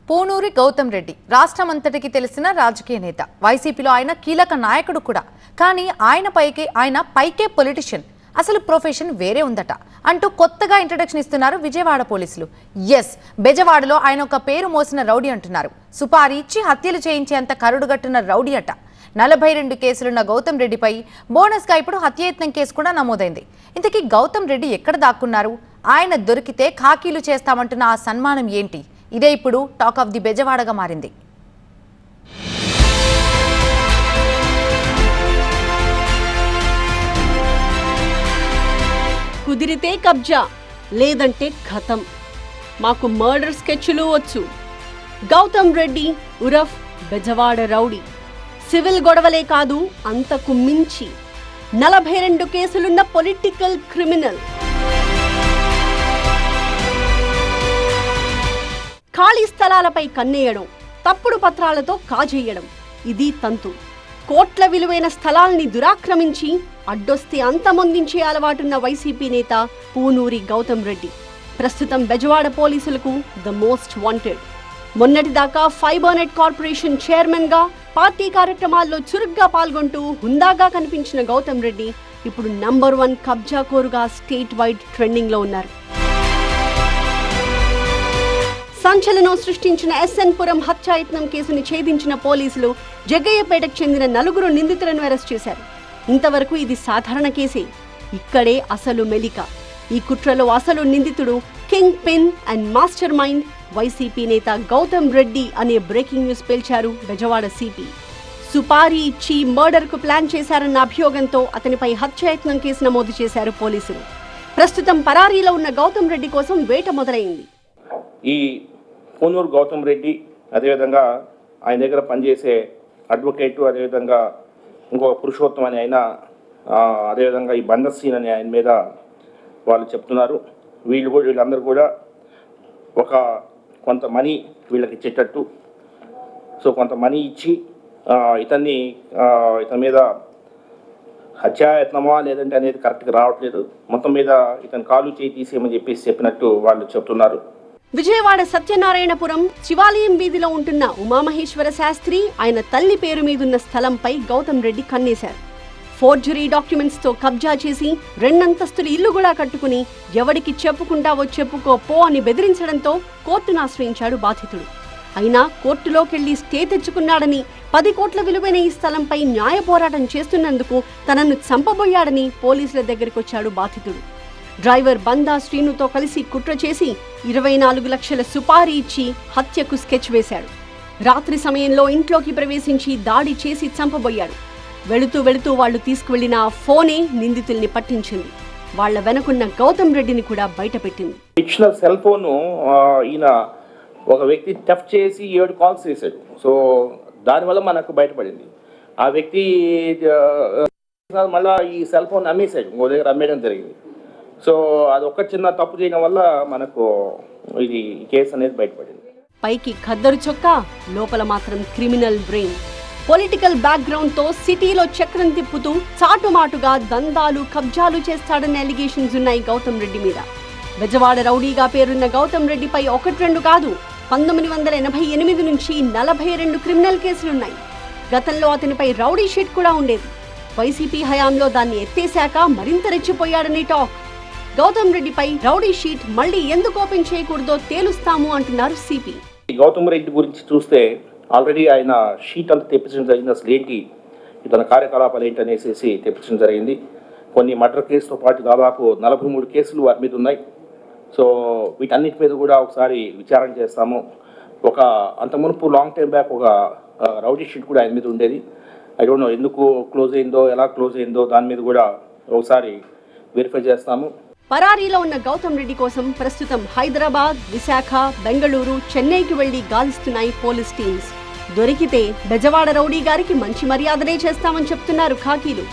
పూనూరి గౌతమ్ రెడ్డి రాష్ట్రమంతటికి తెలిసిన రాజకీయ నేత. వైసీపీలో ఆయన కీలక నాయకుడు కూడా. కానీ ఆయన పైకే పొలిటిషియన్, అసలు ప్రొఫెషన్ వేరే ఉందట అంటూ కొత్తగా ఇంట్రడక్షన్ ఇస్తున్నారు విజయవాడ పోలీసులు. బెజవాడలో ఆయన ఒక పేరు మోసిన రౌడీ అంటున్నారు. సుపారీ ఇచ్చి హత్యలు చేయించేంత కరుడుగట్టున రౌడీ అట. 42 కేసులున్న గౌతమ్ రెడ్డిపై బోనస్గా ఇప్పుడు హత్యాయత్నం కేసు కూడా నమోదైంది. ఇంతకీ గౌతమ్ రెడ్డి ఎక్కడ దాక్కున్నారు? ఆయన దొరికితే ఖాకీలు చేస్తామంటున్న ఆ సన్మానం ఏంటి? ఇదే ఇప్పుడు టాక్ ఆఫ్ ది బెజవాడగా మారింది. కుదిరితే కబ్జా, లేదంటే ఖతం. మాకు మర్డర్ స్కెచ్లు వచ్చు. గౌతమ్ రెడ్డి ఉరఫ్ బెజవాడ రౌడీ. సివిల్ గొడవలే కాదు, అంతకు మించి 42 కేసులున్న పొలిటికల్ క్రిమినల్. ఖాళీ స్థలాలపై కన్నేయడం, తప్పుడు పత్రాలతో కాజేయడం, ఇది తంతు. కోట్ల విలువైన స్థలాల్ని దురాక్రమించి అడ్డొస్తే అంతమొందించే అలవాటున్న వైసీపీ నేత పూనూరి గౌతమ్ రెడ్డి ప్రస్తుతం బెజవాడ పోలీసులకు ద మోస్ట్ వాంటెడ్. మొన్నటిదాకా ఫైబర్నెట్ కార్పొరేషన్ చైర్మన్ గా పార్టీ కార్యక్రమాల్లో చురుగ్గా పాల్గొంటూ హుందాగా కనిపించిన గౌతమ్ రెడ్డి ఇప్పుడు నంబర్ 1 కబ్జా కోరుగా స్టేట్ వైడ్ ట్రెండింగ్ లో ఉన్నారు. సంచలనం సృష్టించిన ఎస్ఎన్ పురం హత్యాయత్నం కేసుని ఛేదించిన పోలీసులు జగ్గయ్యపేటకు చెందిన 4 నిందితులను అరెస్ట్ చేశారు. ఇంతవరకు ఇది సాధారణ కేసే. ఇక్కడే అసలు మెలిక. ఈ కుట్రలో అసలు నిందితుడు kingpin and mastermind YCP నేత గౌతమ్ రెడ్డి అనే బ్రేకింగ్ న్యూస్ పేల్చారు బెజవాడ సిపి. సుపారీ ఇచ్చి మర్డర్ కు ప్లాన్ చేశారన్న అభియోగంతో అతనిపై హత్యాయత్నం కేసు నమోదు చేశారు పోలీసులు. ప్రస్తుతం పరారీలో ఉన్న గౌతమ్ రెడ్డి కోసం వేట మొదలైంది. ఈ పూనూరు గౌతమ్ రెడ్డి, అదేవిధంగా ఆయన దగ్గర పనిచేసే అడ్వకేటు, అదేవిధంగా ఇంకొక పురుషోత్తం అని ఆయన, అదేవిధంగా ఈ బండసీన్ అని ఆయన మీద వాళ్ళు చెప్తున్నారు. వీళ్ళందరూ కూడా కొంత మనీ వీళ్ళకి ఇచ్చేటట్టు, సో కొంత మనీ ఇచ్చి ఇతని మీద హత్యాయత్నమా లేదంటే అనేది కరెక్ట్గా రావట్లేదు, మొత్తం మీద ఇతని కాలు చేయి తీసేయమని చెప్పినట్టు వాళ్ళు చెప్తున్నారు. విజయవాడ సత్యనారాయణపురం శివాలయం వీధిలో ఉంటున్న ఉమామహేశ్వర శాస్త్రి ఆయన తల్లి పేరు మీదున్న స్థలంపై గౌతమ్ రెడ్డి కన్నేశారు. ఫోర్జరీ డాక్యుమెంట్స్ తో కబ్జా చేసి 2 అంతస్తుల ఇల్లు కూడా కట్టుకుని ఎవడికి చెప్పుకుంటావో చెప్పుకో పో అని బెదిరించడంతో కోర్టును ఆశ్రయించాడు బాధితుడు. అయినా కోర్టులోకెళ్లి స్టే తెచ్చుకున్నాడని, 10 కోట్ల విలువైన ఈ స్థలంపై న్యాయ పోరాటం చేస్తున్నందుకు తనను చంపబోయాడని పోలీసుల దగ్గరికొచ్చాడు బాధితుడు. డ్రైవర్ బందా శ్రీనుతో కలిసి కుట్ర చేసి 24 లక్షల సుపారీ ఇచ్చి హత్యకు స్కెచ్ వేశాడు. రాత్రి సమయంలో ఇంట్లోకి ప్రవేశించి దాడి చేసి చంపబోయాడు. వెళుతూ వాళ్లు తీసుకువెళ్లిన ఫోనే నిందితుల్ని పట్టించింది. వాళ్ల వెనకున్న గౌతమ్ రెడ్డిని కూడా బయటపెట్టింది. ఇచ్చిన సెల్ ఫోన్ ఈయన ఒక వ్యక్తి టెఫ్ట్ చేసి 7 కాల్స్ చేశాడు. సో దానివల్ల మనకు బయటపడింది. ఆ వ్యక్తి మళ్ళీ ఈ సెల్ ఫోన్ అమ్మేశాడు, ఇంకో దగ్గర అమ్మేయడం జరిగింది. సో అది ఒక చిన్న తప్పు చేయడం వల్ల మనకు ఇది కేసు అనేది బయటపడింది. పైకి ఖద్దరు చొక్కా, లోపల మాత్రం క్రిమినల్ బ్రెయిన్. పొలిటికల్ బ్యాక్గ్రౌండ్ తో సిటీలో చక్రం తిప్పుతూ చాటుమాటుగా దందాలు, కబ్జాలు చేస్తాడన్న అలిగేషన్స్ ఉన్నాయి గౌతమ్ రెడ్డి మీద. బెజవాడ రౌడీగా పేరున్న గౌతమ్ రెడ్డిపై 1-2 కాదు, 1988 నుంచి 42 క్రిమినల్ కేసులున్నాయి. గతంలో అతనిపై రౌడీ షీట్ కూడా ఉండేది. వైసీపీ హయాంలో దాన్ని ఎత్తేశాక మరింత రెచ్చిపోయాడని టాక్. గౌతమ్ రెడ్డిపై రౌడీ షీట్ మళ్లీ ఎందుకు ఓపెన్ చేయకూడదో తేలుస్తాము అంటున్నారు సిపి. గౌతమ్ రెడ్డి గురించి చూస్తే ఆల్రెడీ ఆయన షీట్ అంతా తెప్పించడం జరిగింది. అసలు ఏంటి ఇతని కార్యకలాపాలు ఏంటి అనేసి తెప్పించడం జరిగింది. కొన్ని మర్డర్ కేసుతో పాటు దాదాపు 43 కేసులు వారి మీద ఉన్నాయి. సో వీటన్నిటి మీద కూడా ఒకసారి విచారణ చేస్తాము. అంత మునుపు లాంగ్ టైం బ్యాక్ ఒక రౌడీ షీట్ కూడా ఆయన మీద ఉండేది. ఐ డోంట్ నో ఎందుకు క్లోజ్ అయిందో, ఎలా క్లోజ్ అయిందో దాని మీద కూడా ఒకసారి వెరిఫై చేస్తాము. పరారీలో ఉన్న గౌతమ్ రెడ్డి కోసం ప్రస్తుతం హైదరాబాద్, విశాఖ, బెంగళూరు, చెన్నైకి వెళ్లి గాలిస్తున్నాయి పోలీస్ టీమ్స్. దొరికితే బెజవాడ రౌడీ గారికి మంచి మర్యాదనే చేస్తామని చెప్తున్నారు ఖాకీలు.